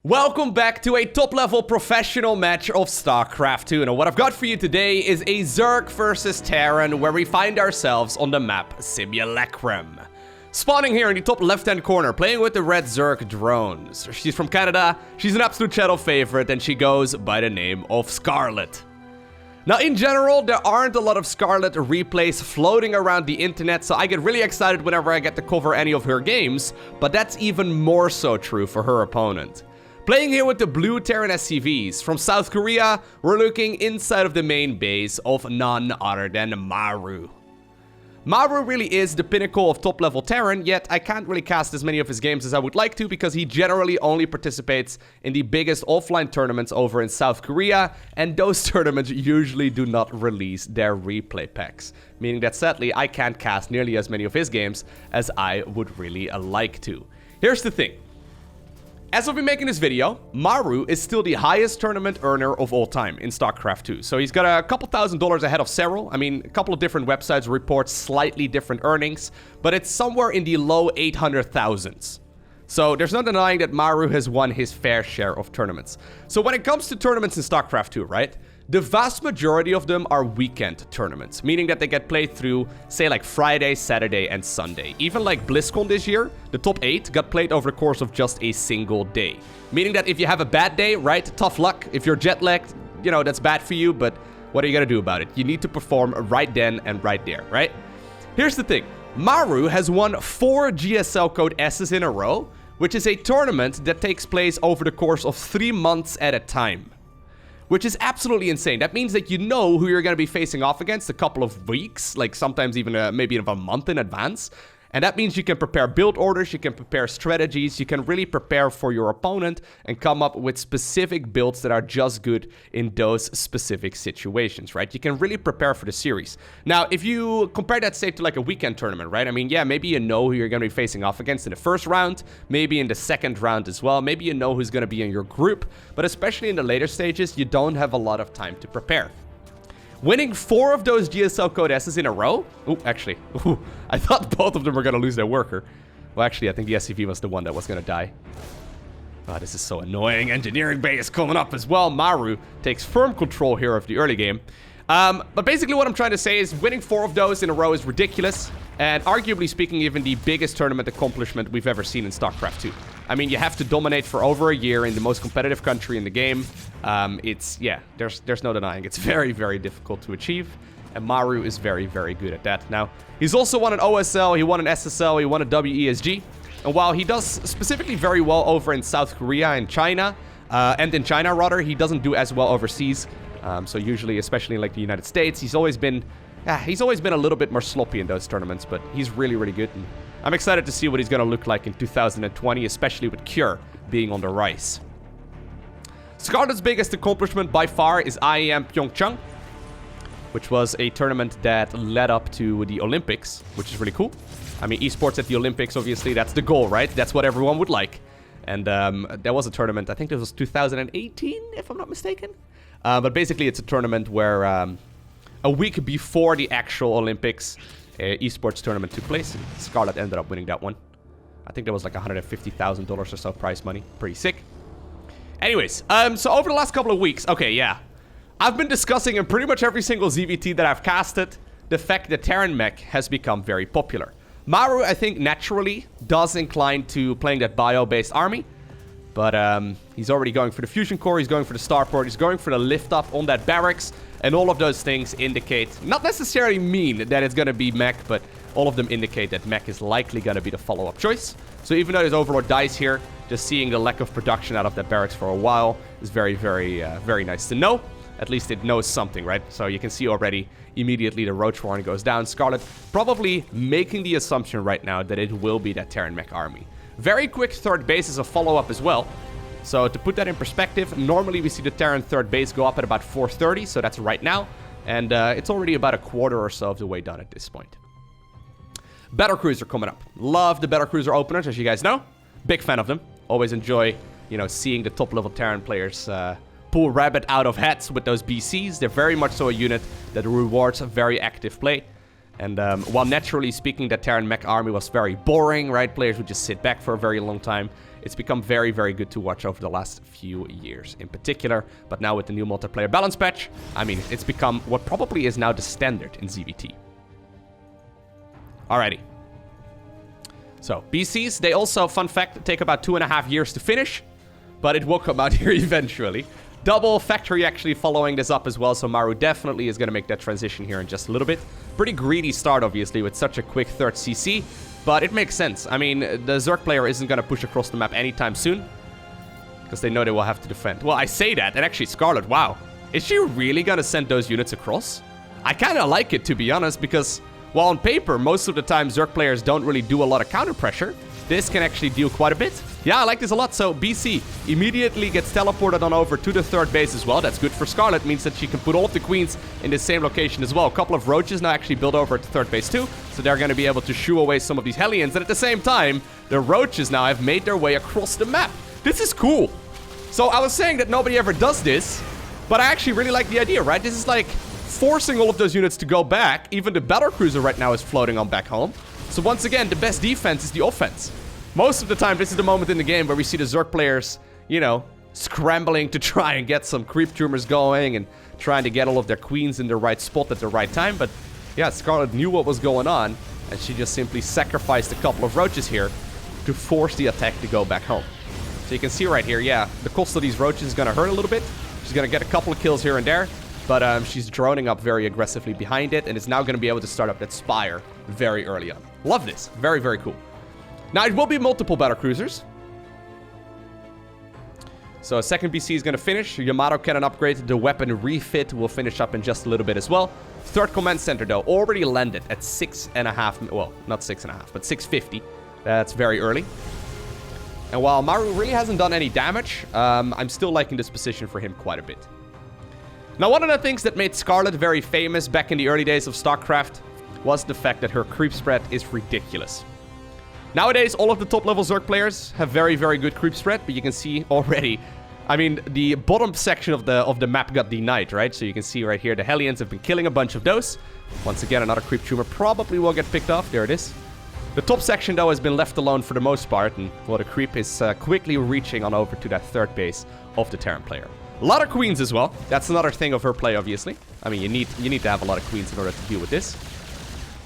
Welcome back to a top-level professional match of StarCraft 2. Now, what I've got for you today is a Zerg versus Terran, where we find ourselves on the map Simulacrum. Spawning here in the top left-hand corner, playing with the red Zerg drones. She's from Canada, she's an absolute channel favorite, and she goes by the name of Scarlett. Now, in general, there aren't a lot of Scarlett replays floating around the internet, so I get really excited whenever I get to cover any of her games, but that's even more so true for her opponent. Playing here with the blue Terran SCVs from South Korea, we're looking inside of the main base of none other than Maru. Maru really is the pinnacle of top-level Terran, yet I can't really cast as many of his games as I would like to because he generally only participates in the biggest offline tournaments over in South Korea, and those tournaments usually do not release their replay packs. Meaning that sadly, I can't cast nearly as many of his games as I would really like to. Here's the thing. As of me making this video, Maru is still the highest tournament earner of all time in StarCraft 2. So he's got a couple $1,000s ahead of Serral. I mean, a couple of different websites report slightly different earnings, but it's somewhere in the low 800,000s. So there's no denying that Maru has won his fair share of tournaments. So when it comes to tournaments in StarCraft 2, right? The vast majority of them are weekend tournaments, meaning that they get played through, say, like Friday, Saturday, and Sunday. Even like BlizzCon this year, the top 8 got played over the course of just a single day. Meaning that if you have a bad day, right, tough luck. If you're jet-lagged, you know, that's bad for you, but what are you gonna do about it? You need to perform right then and right there, right? Here's the thing. Maru has won 4 GSL Code S's in a row, which is a tournament that takes place over the course of 3 months at a time. Which is absolutely insane. That means that you know who you're going to be facing off against a couple of weeks, like sometimes even maybe a month in advance. And that means you can prepare build orders, you can prepare strategies, you can really prepare for your opponent and come up with specific builds that are just good in those specific situations, right? You can really prepare for the series. Now, if you compare that, say, to like a weekend tournament, right? I mean, yeah, maybe you know who you're going to be facing off against in the first round, maybe in the second round as well. Maybe you know who's going to be in your group, but especially in the later stages, you don't have a lot of time to prepare. Winning 4 of those GSL Code S's in a row? I thought both of them were going to lose their worker. Well, actually, I think the SCV was the one that was going to die. Oh, this is so annoying. Engineering Bay is coming up as well. Maru takes firm control here of the early game. But basically what I'm trying to say is winning 4 of those in a row is ridiculous. And arguably speaking, even the biggest tournament accomplishment we've ever seen in StarCraft 2. I mean, you have to dominate for over a year in the most competitive country in the game. There's no denying. It's very, very difficult to achieve. And Maru is very, very good at that. Now, he's also won an OSL, he won an SSL, he won a WESG. And while he does specifically very well over in South Korea and China, he doesn't do as well overseas. So usually, especially in like the United States, he's always been a little bit more sloppy in those tournaments, but he's really, really good. And I'm excited to see what he's going to look like in 2020, especially with Cure being on the rise. Scarlett's biggest accomplishment by far is IEM Pyeongchang, which was a tournament that led up to the Olympics, which is really cool. I mean, esports at the Olympics, obviously, that's the goal, right? That's what everyone would like. And there was a tournament, I think it was 2018, if I'm not mistaken. But basically, it's a tournament where a week before the actual Olympics, esports tournament took place, and Scarlett ended up winning that one. I think there was like $150,000 or so prize money. Pretty sick. Anyways, so over the last couple of weeks, okay, yeah. I've been discussing in pretty much every single ZVT that I've casted the fact that Terran Mech has become very popular. Maru, I think, naturally does incline to playing that bio-based army. But he's already going for the fusion core, he's going for the starport, he's going for the lift up on that barracks. And all of those things indicate, not necessarily mean that it's going to be Mech, but all of them indicate that Mech is likely going to be the follow-up choice. So even though there's Overlord dies here, just seeing the lack of production out of that barracks for a while is very, very, very nice to know. At least it knows something, right? So you can see already immediately the Roach warning goes down. Scarlett probably making the assumption right now that it will be that Terran Mech army. Very quick third base is a follow-up as well. So to put that in perspective, normally we see the Terran third base go up at about 4:30, so that's right now. And it's already about a quarter or so of the way done at this point. Battlecruiser coming up. Love the Battlecruiser openers, as you guys know. Big fan of them. Always enjoy, you know, seeing the top-level Terran players pull rabbit out of hats with those BCs. They're very much so a unit that rewards a very active play. And while naturally speaking, that Terran Mech army was very boring, right? Players would just sit back for a very long time. It's become very, very good to watch over the last few years in particular. But now with the new multiplayer balance patch, I mean, it's become what probably is now the standard in ZVT. Alrighty. So, BCs, they also, fun fact, take about 2.5 years to finish. But it will come out here eventually. Double factory actually following this up as well, so Maru definitely is going to make that transition here in just a little bit. Pretty greedy start, obviously, with such a quick third CC, but it makes sense. I mean, the Zerg player isn't going to push across the map anytime soon, because they know they will have to defend. Well, I say that, and actually Scarlett, wow. Is she really going to send those units across? I kind of like it, to be honest, because, while on paper, most of the time Zerg players don't really do a lot of counter pressure, this can actually deal quite a bit. Yeah, I like this a lot. So BC immediately gets teleported on over to the third base as well. That's good for Scarlett. Means that she can put all of the queens in the same location as well. A couple of Roaches now actually build over at the third base too. So they're going to be able to shoo away some of these Hellions. And at the same time, the Roaches now have made their way across the map. This is cool. So I was saying that nobody ever does this, but I actually really like the idea, right? This is like forcing all of those units to go back. Even the battlecruiser right now is floating on back home. So once again, the best defense is the offense. Most of the time, this is the moment in the game where we see the Zerg players, you know, scrambling to try and get some creep tumors going and trying to get all of their queens in the right spot at the right time. But yeah, Scarlett knew what was going on, and she just simply sacrificed a couple of Roaches here to force the attack to go back home. So you can see right here, yeah, the cost of these Roaches is going to hurt a little bit. She's going to get a couple of kills here and there, but she's droning up very aggressively behind it, and is now going to be able to start up that Spire very early on. Love this. Very, very cool. Now, it will be multiple battlecruisers. So, a second BC is going to finish. Yamato cannon upgrade. The weapon refit will finish up in just a little bit as well. Third command center, though, already landed at 6.5... Well, not 6.5, but 650. That's very early. And while Maru really hasn't done any damage, I'm still liking this position for him quite a bit. Now, one of the things that made Scarlett very famous back in the early days of StarCraft was the fact that her creep spread is ridiculous. Nowadays, all of the top-level Zerg players have very, very good creep spread, but you can see already, I mean, the bottom section of the map got denied, right? So you can see right here, the Hellions have been killing a bunch of those. Once again, another creep tumor probably will get picked off. There it is. The top section, though, has been left alone for the most part, and, well, the creep is quickly reaching on over to that third base of the Terran player. A lot of queens as well. That's another thing of her play, obviously. I mean, you need to have a lot of queens in order to deal with this.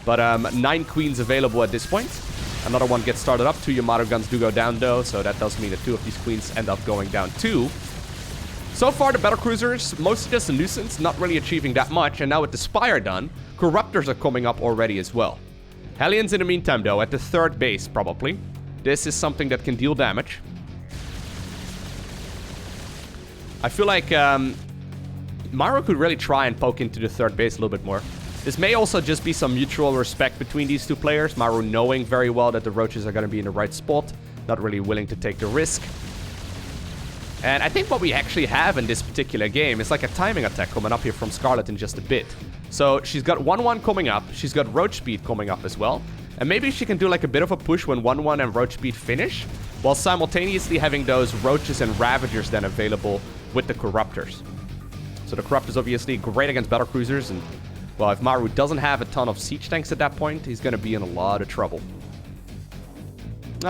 But 9 queens available at this point. Another one gets started up. 2 Yamato guns do go down, though, so that does mean that 2 of these queens end up going down, too. So far, the battlecruisers, mostly just a nuisance, not really achieving that much. And now with the Spire done, Corruptors are coming up already as well. Hellions in the meantime, though, at the third base, probably. This is something that can deal damage. I feel like Maru could really try and poke into the third base a little bit more. This may also just be some mutual respect between these two players. Maru knowing very well that the Roaches are going to be in the right spot. Not really willing to take the risk. And I think what we actually have in this particular game is like a timing attack coming up here from Scarlett in just a bit. So she's got 1-1 coming up. She's got Roach speed coming up as well. And maybe she can do like a bit of a push when 1-1 and Roach speed finish, while simultaneously having those Roaches and Ravagers then available with the Corruptors. So the Corruptors obviously great against battlecruisers, and well, if Maru doesn't have a ton of siege tanks at that point, he's going to be in a lot of trouble.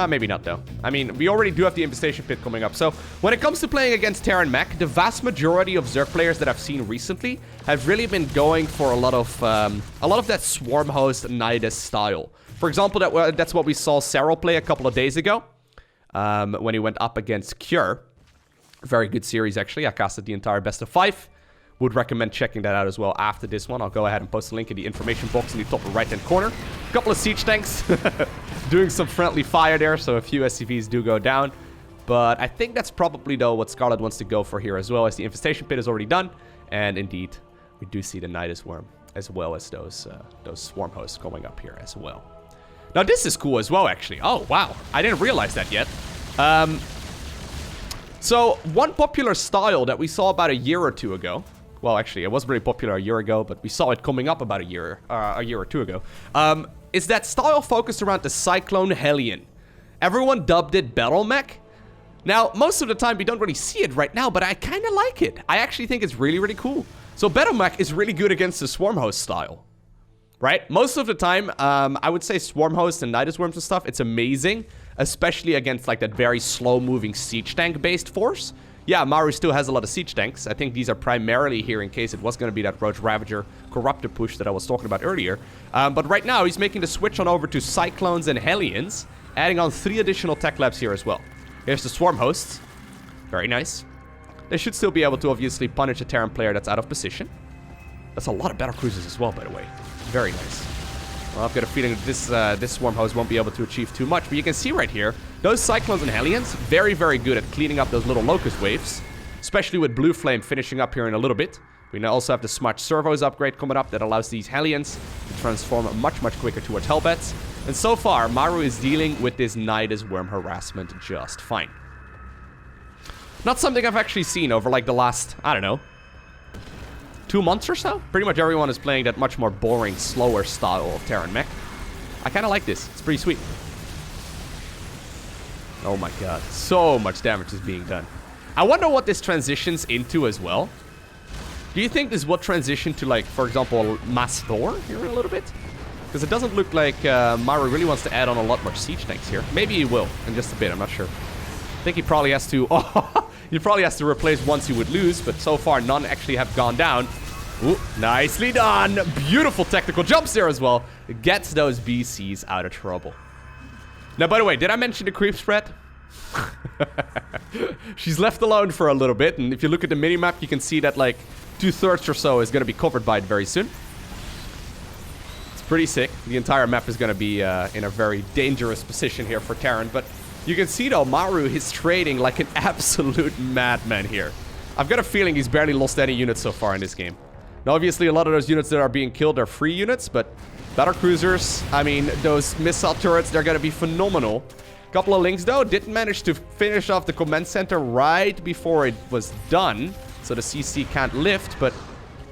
Maybe not, though. I mean, we already do have the Infestation Pit coming up. So, when it comes to playing against Terran Mech, the vast majority of Zerg players that I've seen recently have really been going for a lot of that Swarm host Nydus style. For example, that's what we saw Cyril play a couple of days ago, when he went up against Cure. Very good series, actually. I casted the entire best of 5. Would recommend checking that out as well after this one. I'll go ahead and post a link in the information box in the top right-hand corner. A couple of siege tanks doing some friendly fire there, so a few SCVs do go down. But I think that's probably, though, what Scarlett wants to go for here as well, as the Infestation Pit is already done. And indeed, we do see the Nydus Worm, as well as those Swarm hosts going up here as well. Now, this is cool as well, actually. Oh, wow. I didn't realize that yet. So, one popular style that we saw about a year or two ago, well, actually, it was very popular a year ago, but we saw it coming up about a year or two ago, is that style focused around the Cyclone Hellion. Everyone dubbed it Battle Mech. Now, most of the time, we don't really see it right now, but I kind of like it. I actually think it's really, really cool. So, Battle Mech is really good against the Swarm Host style, right? Most of the time, I would say Swarm Host and Nydus Worms and stuff, it's amazing especially against like that very slow-moving siege tank-based force. Yeah, Maru still has a lot of siege tanks. I think these are primarily here in case it was going to be that Roach Ravager Corruptor push that I was talking about earlier. But right now, he's making the switch on over to Cyclones and Hellions, adding on 3 additional tech labs here as well. Here's the Swarm hosts. Very nice. They should still be able to obviously punish a Terran player that's out of position. That's a lot of battlecruisers as well, by the way. Very nice. Well, I've got a feeling that this Swarm host won't be able to achieve too much. But you can see right here, those Cyclones and Hellions, very, very good at cleaning up those little Locust waves. Especially with Blue Flame finishing up here in a little bit. We now also have the Smart Servos upgrade coming up that allows these Hellions to transform much, much quicker towards Hellbats. And so far, Maru is dealing with this Nydus worm harassment just fine. Not something I've actually seen over like the last, I don't know, 2 months or so. Pretty much everyone is playing that much more boring, slower style of Terran Mech. I kind of like this. It's pretty sweet. Oh my god. So much damage is being done. I wonder what this transitions into as well. Do you think this is what transitioned to, like, for example, Mass Thor here in a little bit? Because it doesn't look like Maru really wants to add on a lot more siege tanks here. Maybe he will in just a bit. I'm not sure. I think he probably has to... Oh, he probably has to replace ones he would lose, but so far none actually have gone down. Ooh, nicely done. Beautiful technical jumps there as well. It gets those BCs out of trouble. Now, by the way, did I mention the creep spread? She's left alone for a little bit, and if you look at the minimap, you can see that like 2/3 or so is going to be covered by it very soon. It's pretty sick. The entire map is going to be in a very dangerous position here for Terran, but you can see though, Maru is trading like an absolute madman here. I've got a feeling he's barely lost any units so far in this game. Now, obviously, a lot of those units that are being killed are free units, but battlecruisers, I mean, those missile turrets, they're going to be phenomenal. Couple of links, though, didn't manage to finish off the command center right before it was done, so the CC can't lift, but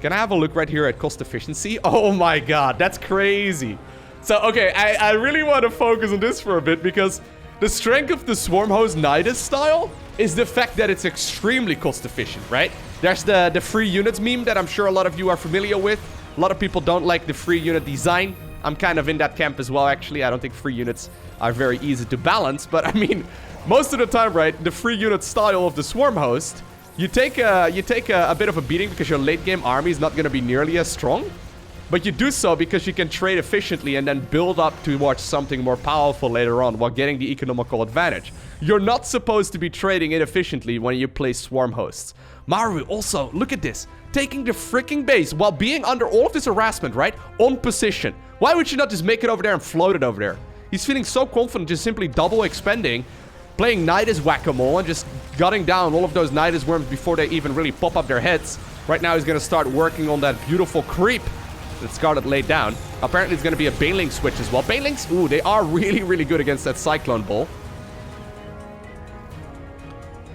can I have a look right here at cost efficiency? Oh my god, that's crazy. So, okay, I really want to focus on this for a bit, because the strength of the Swarm host Nydus style is the fact that it's extremely cost efficient, right? There's the free units meme that I'm sure a lot of you are familiar with. A lot of people don't like the free unit design. I'm kind of in that camp as well, actually. I don't think free units are very easy to balance. But, I mean, most of the time, right, the free unit style of the Swarm host, you take a bit of a beating because your late-game army is not going to be nearly as strong. But you do so because you can trade efficiently and then build up towards something more powerful later on while getting the economical advantage. You're not supposed to be trading inefficiently when you play Swarm hosts. Maru, also, look at this. Taking the freaking base while being under all of this harassment, right? On position. Why would you not just make it over there and float it over there? He's feeling so confident just simply double expending, playing Nydus whack-a-mole and just gutting down all of those Nydus worms before they even really pop up their heads. Right now he's going to start working on that beautiful creep that Scarlett laid down. Apparently it's going to be a Baneling switch as well. Banelings, ooh, they are really, really good against that Cyclone Ball.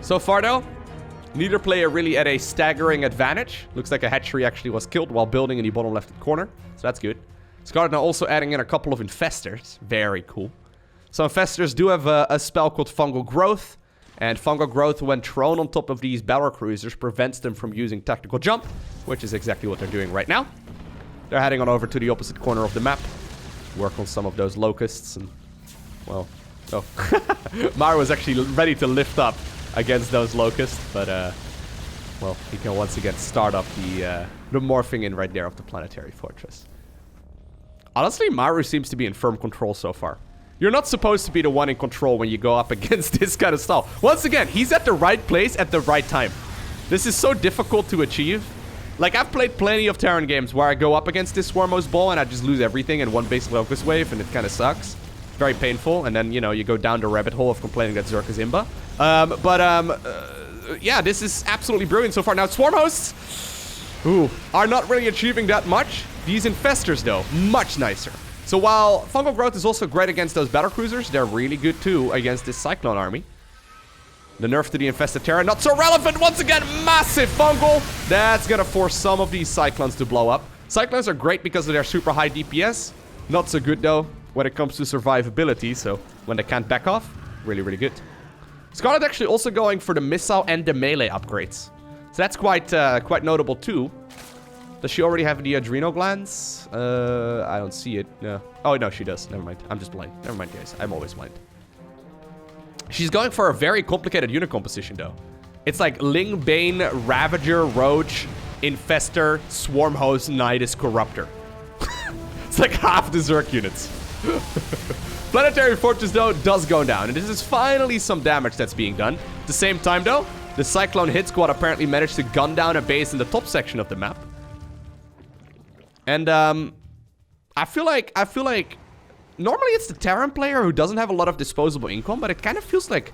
So far though, neither player really at a staggering advantage. Looks like a hatchery actually was killed while building in the bottom left corner. So that's good. Scarlett now also adding in a couple of Infestors. Very cool. So Infestors do have a spell called Fungal Growth. And Fungal Growth, when thrown on top of these battlecruisers, prevents them from using Tactical Jump, which is exactly what they're doing right now. They're heading on over to the opposite corner of the map. Work on some of those Locusts and, well, oh. Maru was actually ready to lift up against those Locusts, but, well, he can once again start up the morphing in right there of the Planetary Fortress. Honestly, Maru seems to be in firm control so far. You're not supposed to be the one in control when you go up against this kind of style. Once again, he's at the right place at the right time. This is so difficult to achieve. Like, I've played plenty of Terran games where I go up against this Swarmos ball and I just lose everything in one basic Locust wave, and it kind of sucks. Very painful, and then, you know, you go down the rabbit hole of complaining that Zerg is imba. Yeah, this is absolutely brilliant so far. Now, Swarm hosts, ooh, are not really achieving that much. These Infestors, though, much nicer. So while Fungal Growth is also great against those battlecruisers, they're really good, too, against this Cyclone army. The nerf to the Infested Terra, not so relevant. Once again, massive Fungal. That's going to force some of these Cyclones to blow up. Cyclones are great because of their super high DPS. Not so good, though, when it comes to survivability. So when they can't back off, really, really good. Scarlett actually also going for the missile and the melee upgrades. So that's quite notable, too. Does she already have the adrenal glands? I don't see it. No. Oh, no, she does. Never mind. I'm just blind. Never mind, guys. I'm always blind. She's going for a very complicated unit composition, though. It's like Ling, Bane, Ravager, Roach, Infestor, Swarm Host, Nydus, Corruptor. It's like half the Zerg units. Planetary Fortress, though, does go down. And this is finally some damage that's being done. At the same time, though, the Cyclone hit squad apparently managed to gun down a base in the top section of the map. And, I feel like normally it's the Terran player who doesn't have a lot of disposable income, but it kind of feels like,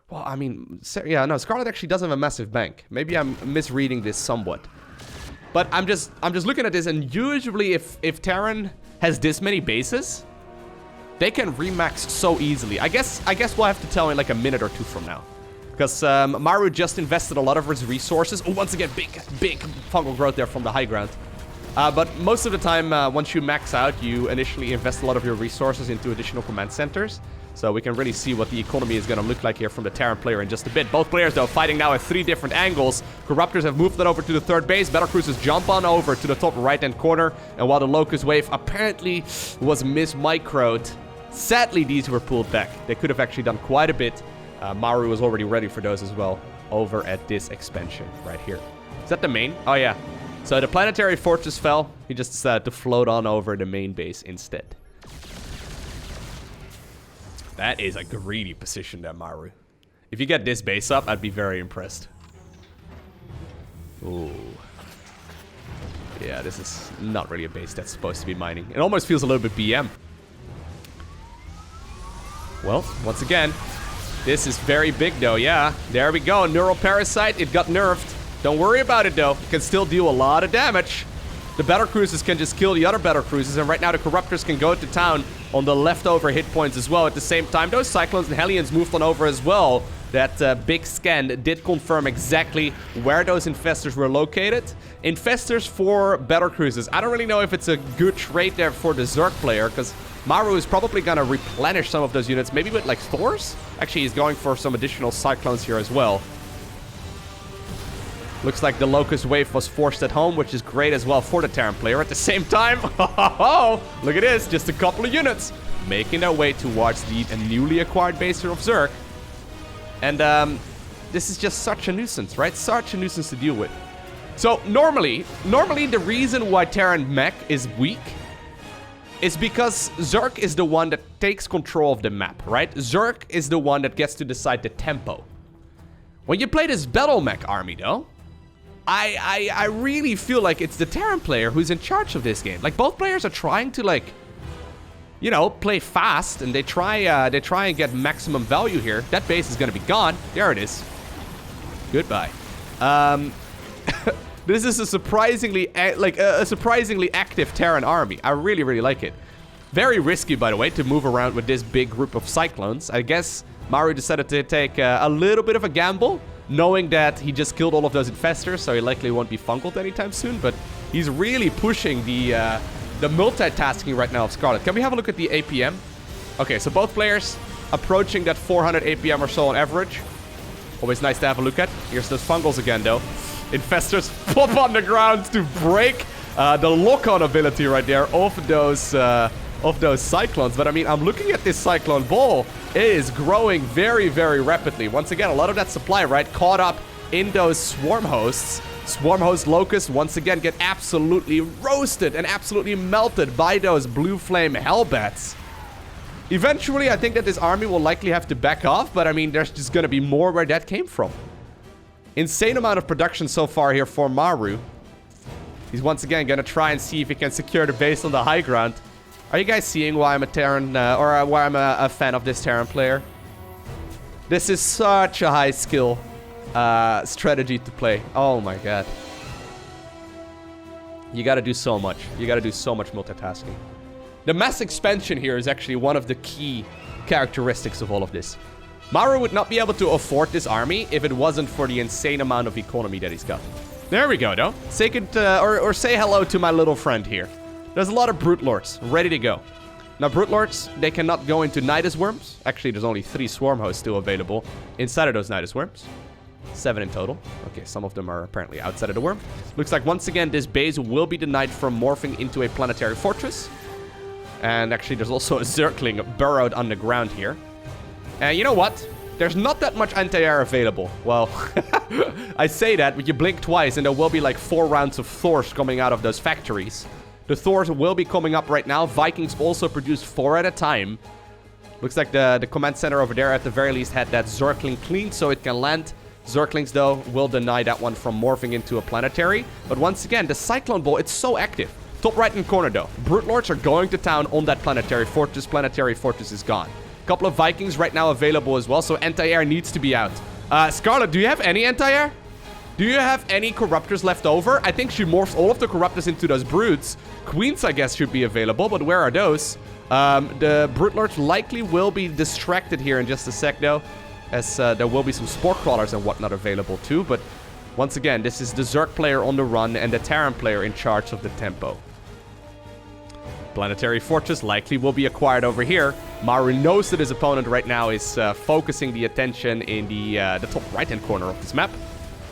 well, I mean, yeah, no, Scarlett actually does have a massive bank. Maybe I'm misreading this somewhat. But I'm just looking at this, and usually if Terran has this many bases, they can remax so easily. I guess we'll have to tell in like a minute or two from now. Because Maru just invested a lot of his resources. Oh, once again, big fungal growth there from the high ground. But most of the time, once you max out, you initially invest a lot of your resources into additional command centers. So we can really see what the economy is going to look like here from the Terran player in just a bit. Both players, though, fighting now at 3 different angles. Corruptors have moved that over to the 3rd base. Battlecruisers jump on over to the top right-hand corner. And while the Locust Wave apparently was mis-microed, sadly, these were pulled back. They could have actually done quite a bit. Maru was already ready for those as well over at this expansion right here. Is that the main? Oh, yeah. So the Planetary Fortress fell. He just decided to float on over the main base instead. That is a greedy position there, Maru. If you get this base up, I'd be very impressed. Ooh. Yeah, this is not really a base that's supposed to be mining. It almost feels a little bit BM. Well, once again, this is very big, though. Yeah, there we go. Neural Parasite. It got nerfed. Don't worry about it, though. It can still do a lot of damage. The battlecruisers can just kill the other battlecruisers, and right now the Corruptors can go to town on the leftover hit points as well. At the same time, those Cyclones and Hellions moved on over as well. That big scan did confirm exactly where those Infestors were located. Infestors for battlecruisers. I don't really know if it's a good trade there for the Zerg player, because Maru is probably going to replenish some of those units, maybe with like Thors. Actually, he's going for some additional Cyclones here as well. Looks like the Locust Wave was forced at home, which is great as well for the Terran player. At the same time, look at this, just a couple of units making their way towards the newly acquired base here of Zerg. And this is just such a nuisance, right? Such a nuisance to deal with. So normally the reason why Terran Mech is weak is because Zerg is the one that takes control of the map, right? Zerg is the one that gets to decide the tempo. When you play this Battle Mech army, though, I really feel like it's the Terran player who's in charge of this game. Like, both players are trying to, like, you know, play fast, and they try and get maximum value here. That base is gonna be gone. There it is. Goodbye. This is a surprisingly active Terran army. I really like it. Very risky, by the way, to move around with this big group of Cyclones. I guess Maru decided to take a little bit of a gamble, knowing that he just killed all of those Infestors, so he likely won't be Fungaled anytime soon. But he's really pushing the multitasking right now of Scarlett. Can we have a look at the APM? Okay, so both players approaching that 400 APM or so on average. Always nice to have a look at. Here's those Fungals again, though. Infestors pop on the ground to break the lock-on ability right there of those Cyclones. But I mean, I'm looking at this Cyclone ball. It is growing very rapidly. Once again, a lot of that supply, right, caught up in those Swarm Hosts. Swarm Host Locusts once again get absolutely roasted and absolutely melted by those Blue Flame Hellbats. Eventually, I think that this army will likely have to back off, but I mean, there's just gonna be more where that came from. Insane amount of production so far here for Maru. He's once again gonna try and see if he can secure the base on the high ground. Are you guys seeing why I'm a Terran, or why I'm a fan of this Terran player? This is such a high skill strategy to play. Oh my god. You gotta do so much. You gotta do so much multitasking. The mass expansion here is actually one of the key characteristics of all of this. Maru would not be able to afford this army if it wasn't for the insane amount of economy that he's got. There we go, though. Say hello to my little friend here. There's a lot of Brute Lords ready to go. Now, Brute Lords, they cannot go into Nydus Worms. Actually, there's only 3 Swarm Hosts still available inside of those Nydus Worms. 7 in total. Okay, some of them are apparently outside of the worm. Looks like, once again, this base will be denied from morphing into a planetary fortress. And actually, there's also a Zergling burrowed underground here. And you know what? There's not that much anti-air available. Well, I say that, but you blink twice and there will be like 4 rounds of Thors coming out of those factories. The Thors will be coming up right now. Vikings also produce 4 at a time. Looks like the command center over there at the very least had that Zergling cleaned so it can land. Zerglings, though, will deny that one from morphing into a planetary. But once again, the Cyclone Ball, it's so active. Top right-hand corner, though. Brute Lords are going to town on that planetary fortress. Planetary fortress is gone. Couple of Vikings right now available as well, so anti-air needs to be out. Scarlett, do you have any anti-air? Do you have any Corruptors left over? I think she morphs all of the Corruptors into those Brutes. Queens, I guess, should be available, but where are those? The Brute Lords likely will be distracted here in just a sec, though, as there will be some Spore Crawlers and whatnot available, too. But once again, this is the Zerg player on the run and the Terran player in charge of the tempo. Planetary Fortress likely will be acquired over here. Maru knows that his opponent right now is focusing the attention in the top right-hand corner of this map,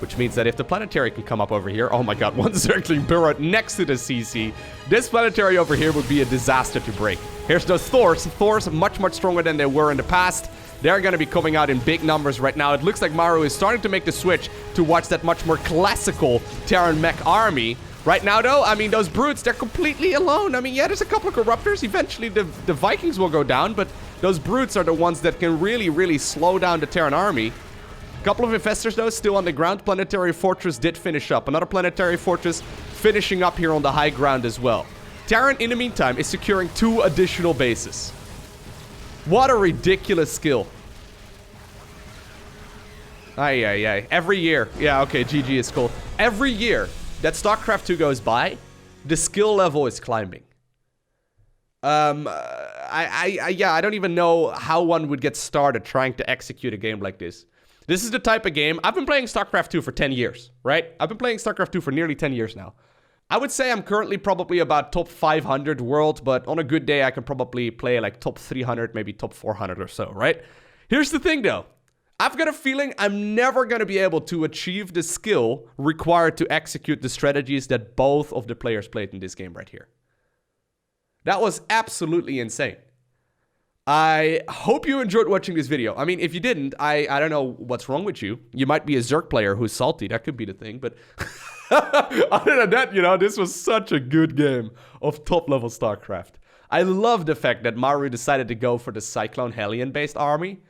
which means that if the planetary can come up over here... Oh my god, one Zergling burrowed next to the CC. This planetary over here would be a disaster to break. Here's those Thors. Thors much, much stronger than they were in the past. They're going to be coming out in big numbers right now. It looks like Maru is starting to make the switch towards that much more classical Terran Mech army. Right now, though, I mean, those Brutes, they're completely alone. I mean, yeah, there's a couple of Corruptors. Eventually, the Vikings will go down, but those Brutes are the ones that can really, really slow down the Terran army. A couple of Infestors, though, still on the ground. Planetary Fortress did finish up. Another Planetary Fortress finishing up here on the high ground as well. Terran, in the meantime, is securing 2 additional bases. What a ridiculous skill. Ay. Every year. Yeah, okay, GG is cool. Every year that StarCraft 2 goes by, the skill level is climbing. I don't even know how one would get started trying to execute a game like this. This is the type of game... I've been playing StarCraft 2 for 10 years, right? I've been playing StarCraft 2 for nearly 10 years now. I would say I'm currently probably about top 500 world, but on a good day, I can probably play like top 300, maybe top 400 or so, right? Here's the thing, though. I've got a feeling I'm never going to be able to achieve the skill required to execute the strategies that both of the players played in this game right here. That was absolutely insane. I hope you enjoyed watching this video. I mean, if you didn't, I don't know what's wrong with you. You might be a Zerg player who's salty. That could be the thing, but other than that, you know, this was such a good game of top-level StarCraft. I love the fact that Maru decided to go for the Cyclone Hellion-based army.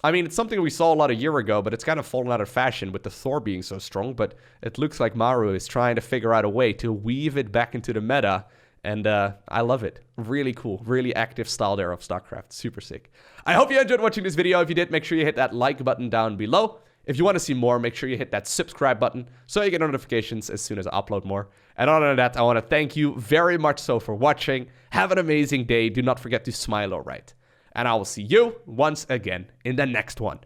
I mean, it's something we saw a lot a year ago, but it's kind of fallen out of fashion with the Thor being so strong. But it looks like Maru is trying to figure out a way to weave it back into the meta. And I love it. Really cool. Really active style there of StarCraft. Super sick. I hope you enjoyed watching this video. If you did, make sure you hit that like button down below. If you want to see more, make sure you hit that subscribe button so you get notifications as soon as I upload more. And other than that, I want to thank you very much so for watching. Have an amazing day. Do not forget to smile, alright? And I will see you once again in the next one.